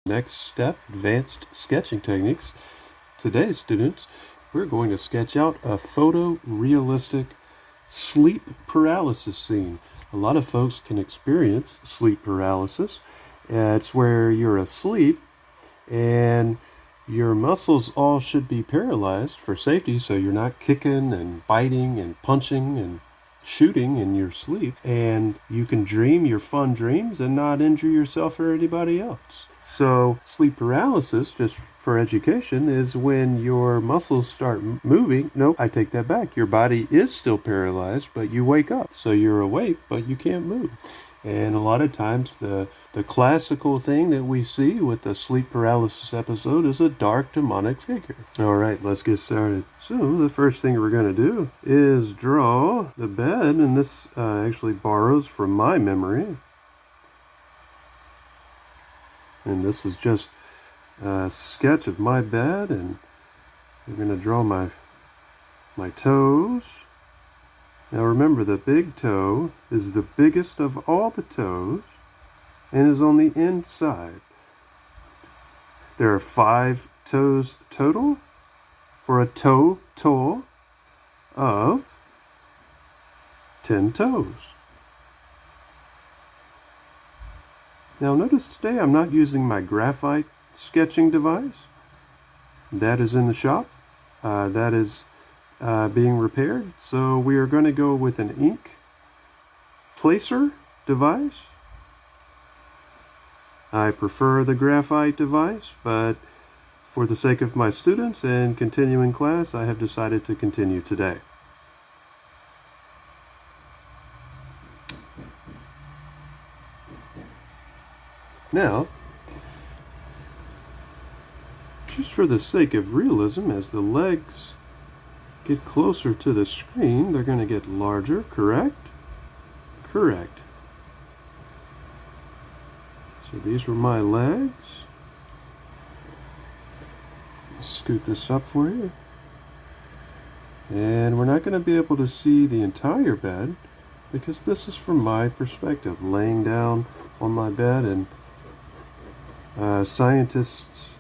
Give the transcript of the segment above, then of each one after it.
Next step, advanced sketching techniques. Today, students, we're going to sketch out a photorealistic sleep paralysis scene. A lot of folks can experience sleep paralysis. It's where you're asleep and your muscles all should be paralyzed for safety, so you're not kicking and biting and punching and shooting in your sleep, and you can dream your fun dreams and not injure yourself or anybody else. So sleep paralysis, just for education, is when your muscles start moving. Nope, I take that back. Your body is still paralyzed, but you wake up. So you're awake, but you can't move. And a lot of times the classical thing that we see with the sleep paralysis episode is a dark demonic figure. All right, let's get started. So the first thing we're going to do is draw the bed, and this actually borrows from my memory. And this is just a sketch of my bed, and I'm going to draw my toes. Now remember, the big toe is the biggest of all the toes and is on the inside. There are 5 toes total for a total of 10 toes. Now notice today I'm not using my graphite sketching device. That is in the shop. That is being repaired. So we are going to go with an ink placer device. I prefer the graphite device, but for the sake of my students and continuing class, I have decided to continue today. Now, just for the sake of realism, as the legs get closer to the screen, they're going to get larger, correct? Correct. So these were my legs. Scoot this up for you. And we're not going to be able to see the entire bed because this is from my perspective, laying down on my bed, and scientists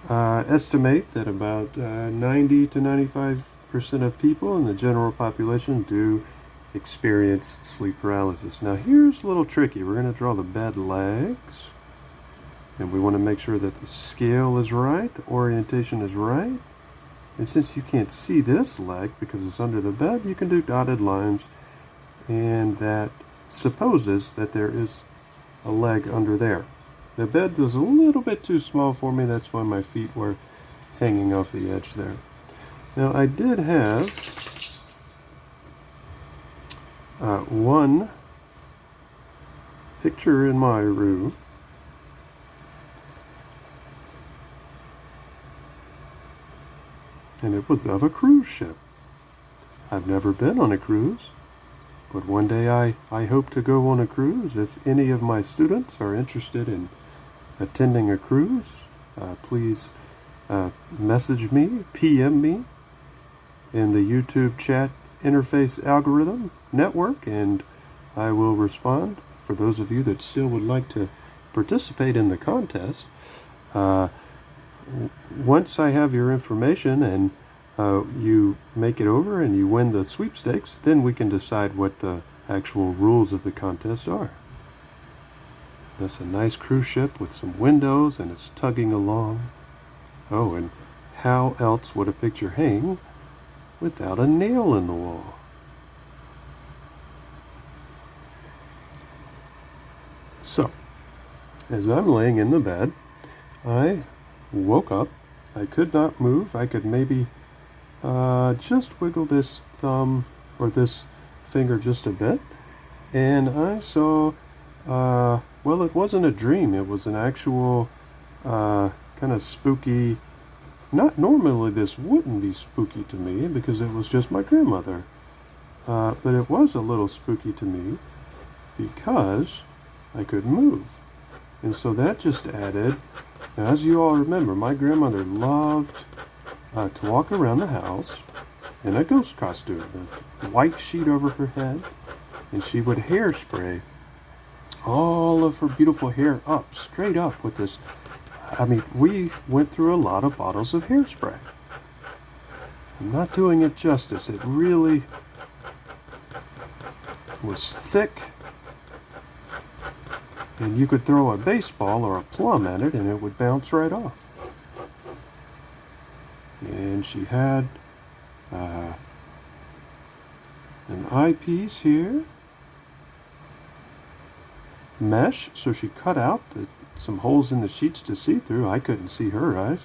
estimate that about 90 to 95% of people in the general population do experience sleep paralysis. Now here's a little tricky. We're going to draw the bed legs, and we want to make sure that the scale is right, the orientation is right. And since you can't see this leg because it's under the bed, you can do dotted lines, and that supposes that there is a leg under there. The bed was a little bit too small for me, that's why my feet were hanging off the edge there. Now I did have one picture in my room. And it was of a cruise ship. I've never been on a cruise, but one day I hope to go on a cruise. If any of my students are interested in attending a cruise, please message me, PM me in the YouTube chat interface algorithm network, and I will respond. For those of you that still would like to participate in the contest, once I have your information and you make it over and you win the sweepstakes, then we can decide what the actual rules of the contest are. That's a nice cruise ship with some windows, and it's tugging along. Oh, and how else would a picture hang without a nail in the wall? So, as I'm laying in the bed, I woke up. I could not move. I could maybe just wiggle this thumb or this finger just a bit, and I saw well, it wasn't a dream. It was an actual kind of spooky. Not normally this wouldn't be spooky to me because it was just my grandmother. But it was a little spooky to me because I couldn't move. And so that just added, as you all remember, my grandmother loved to walk around the house in a ghost costume, a white sheet over her head, and she would hairspray all of her beautiful hair up, straight up with this. I mean, we went through a lot of bottles of hairspray. I'm not doing it justice. It really was thick, and you could throw a baseball or a plum at it and it would bounce right off. And she had an eyepiece here, mesh, so she cut out some holes in the sheets to see through. I couldn't see her eyes,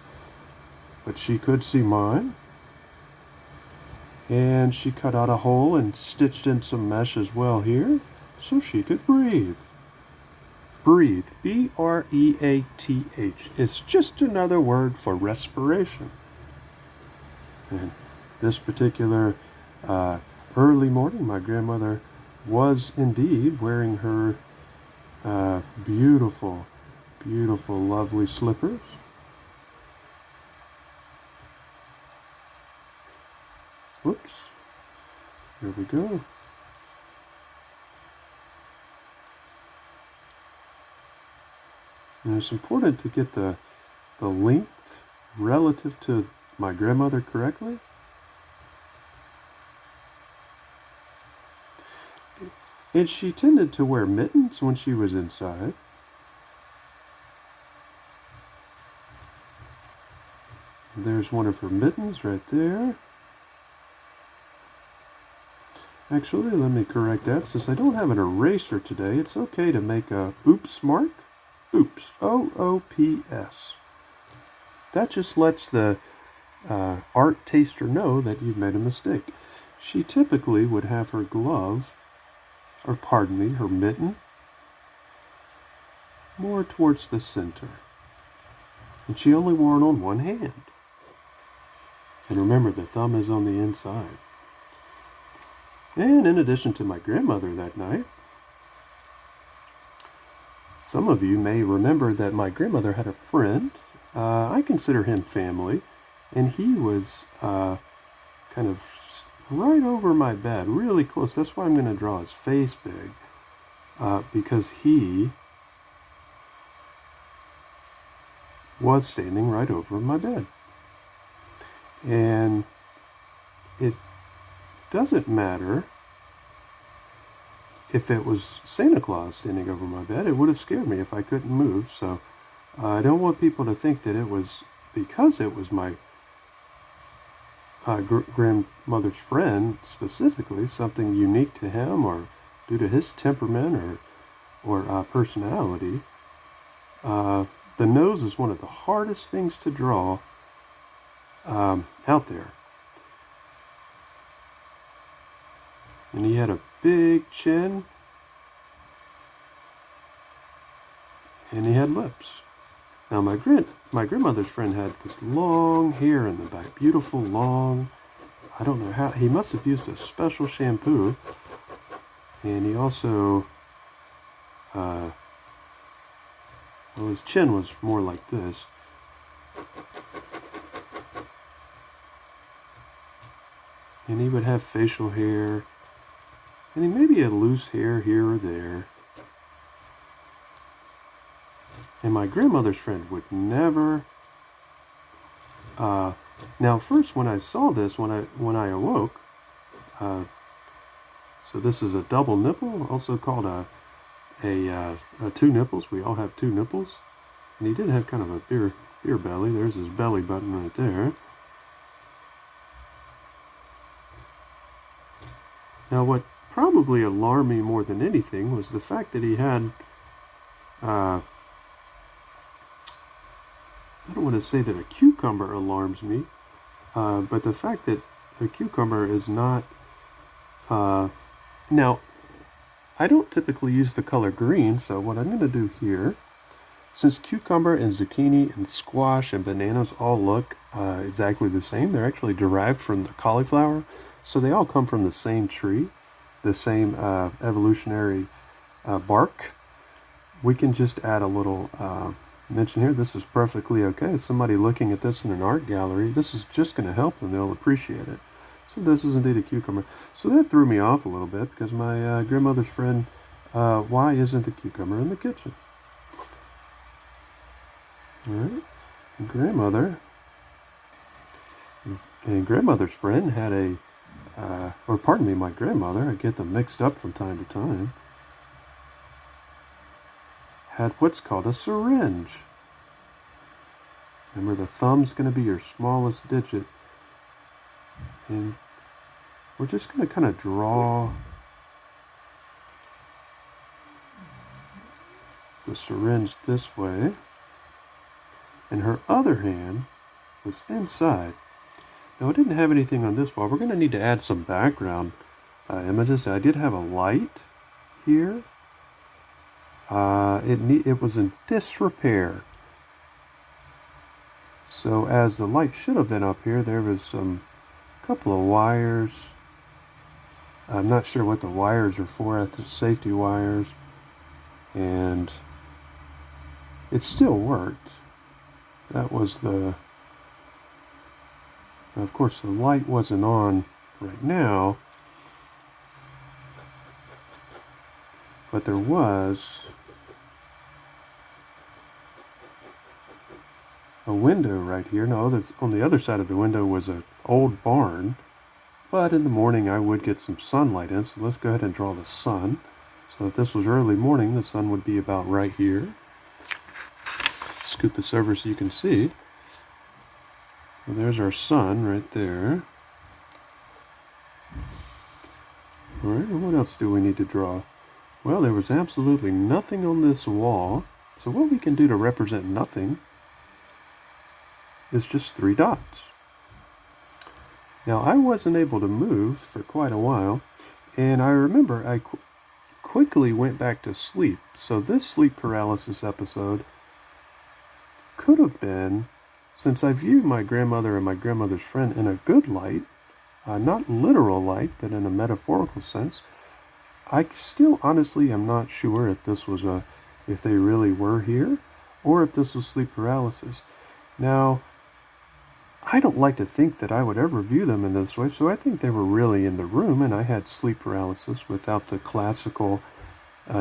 but she could see mine. And she cut out a hole and stitched in some mesh as well here, so she could breathe. Breathe, B-R-E-A-T-H. It's just another word for respiration. And this particular early morning, my grandmother was indeed wearing her beautiful, beautiful, lovely slippers. Whoops. Here we go. And it's important to get the length relative to my grandmother correctly. And she tended to wear mittens when she was inside. There's one of her mittens right there. Actually, let me correct that. Since I don't have an eraser today, it's okay to make a oops mark. Oops, O-O-P-S. That just lets the art taster know that you've made a mistake. She typically would have her glove, or pardon me, her mitten, more towards the center. And she only wore it on one hand. And remember, the thumb is on the inside. And in addition to my grandmother that night, some of you may remember that my grandmother had a friend. I consider him family. And he was kind of right over my bed, really close. That's why I'm going to draw his face big. Because he was standing right over my bed. And it doesn't matter if it was Santa Claus standing over my bed. It would have scared me if I couldn't move. So I don't want people to think that it was because it was my grandmother's friend specifically, something unique to him or due to his temperament or personality. The nose is one of the hardest things to draw out there. And he had a big chin, and he had lips. Now my grandmother's friend had this long hair in the back, beautiful long. I don't know how, he must have used a special shampoo. And he also, well, his chin was more like this. And he would have facial hair. And he maybe had loose hair here or there. And my grandmother's friend would never. Now, first, when I saw this, when I awoke, so this is a double nipple, also called a two nipples. We all have two nipples, and he did have kind of a beer belly. There's his belly button right there. Now, what probably alarmed me more than anything was the fact that he had, I don't want to say that a cucumber alarms me, but the fact that a cucumber is not, now, I don't typically use the color green, so what I'm going to do here, since cucumber and zucchini and squash and bananas all look exactly the same, they're actually derived from the cauliflower. So they all come from the same tree, the same evolutionary bark. We can just add a little mention here. This is perfectly okay. Somebody looking at this in an art gallery, this is just going to help them. They'll appreciate it. So this is indeed a cucumber. So that threw me off a little bit because my grandmother's friend why isn't the cucumber in the kitchen? All right. Grandmother and grandmother's friend had or pardon me, my grandmother, I get them mixed up from time to time, had what's called a syringe. Remember, the thumb's going to be your smallest digit. And we're just going to kind of draw the syringe this way. And her other hand was inside. Now, I didn't have anything on this wall. We're going to need to add some background images. I did have a light here. It was in disrepair. So as the light should have been up here, there was couple of wires. I'm not sure what the wires are for, safety wires. And it still worked. That was of course the light wasn't on right now, but there was a window right here. No, on the other side of the window was an old barn, but in the morning I would get some sunlight in, so let's go ahead and draw the sun. So if this was early morning, the sun would be about right here. Scoot this over so you can see. And there's our sun right there. All right, and what else do we need to draw? Well, there was absolutely nothing on this wall. So what we can do to represent nothing is just 3 dots. Now, I wasn't able to move for quite a while, and I remember I quickly went back to sleep. So this sleep paralysis episode could have been, since I viewed my grandmother and my grandmother's friend in a good light, not literal light, but in a metaphorical sense, I still honestly am not sure if this was if they really were here, or if this was sleep paralysis. Now, I don't like to think that I would ever view them in this way, so I think they were really in the room and I had sleep paralysis without the classical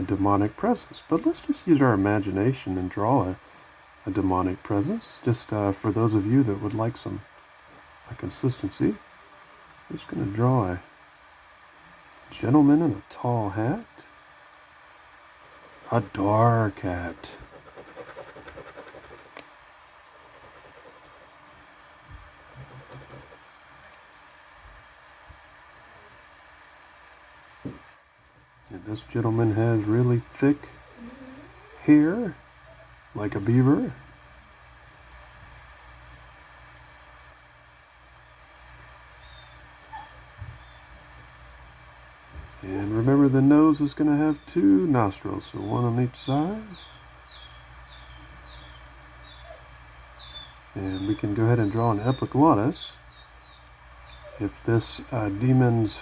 demonic presence. But let's just use our imagination and draw a demonic presence, just for those of you that would like some consistency. I'm just going to draw a gentleman in a tall hat, a dark hat. And this gentleman has really thick hair, like a beaver. And remember, the nose is going to have 2 nostrils, so 1 on each side. And we can go ahead and draw an epiglottis. If this demon's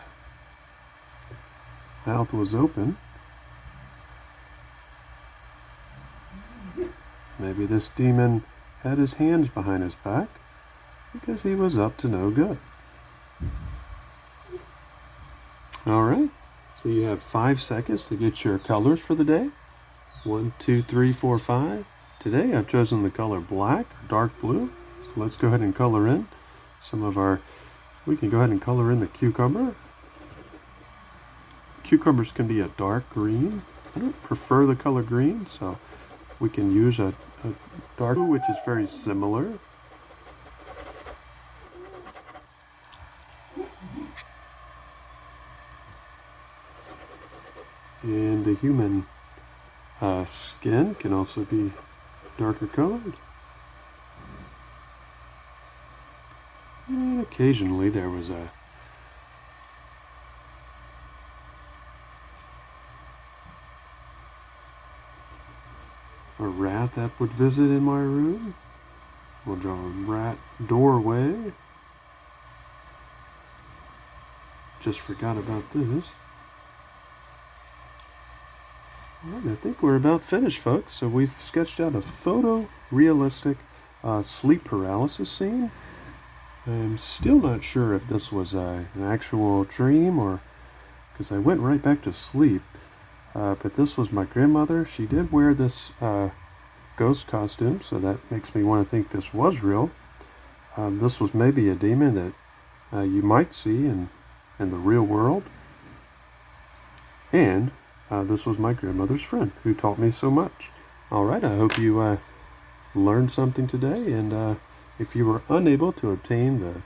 mouth was open, maybe this demon had his hands behind his back because he was up to no good. All right, so you have 5 seconds to get your colors for the day. 1, 2, 3, 4, 5. Today I've chosen the color black, or dark blue. So let's go ahead and color in we can go ahead and color in the cucumber. Cucumbers can be a dark green. I don't prefer the color green, so we can use a dark blue, which is very similar. And the human skin can also be darker colored. And occasionally there was a rat that would visit in my room. We'll draw a rat doorway. Just forgot about this. Alright, I think we're about finished, folks. So we've sketched out a photorealistic sleep paralysis scene. I'm still not sure if this was an actual dream or because I went right back to sleep. but this was my grandmother. She did wear this ghost costume, so that makes me want to think this was real. This was maybe a demon that you might see in the real world. And this was my grandmother's friend who taught me so much. Alright, I hope you learned something today, and if you were unable to obtain the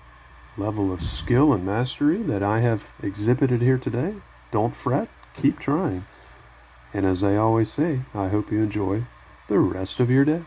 level of skill and mastery that I have exhibited here today, don't fret, keep trying. And as I always say, I hope you enjoy the rest of your day.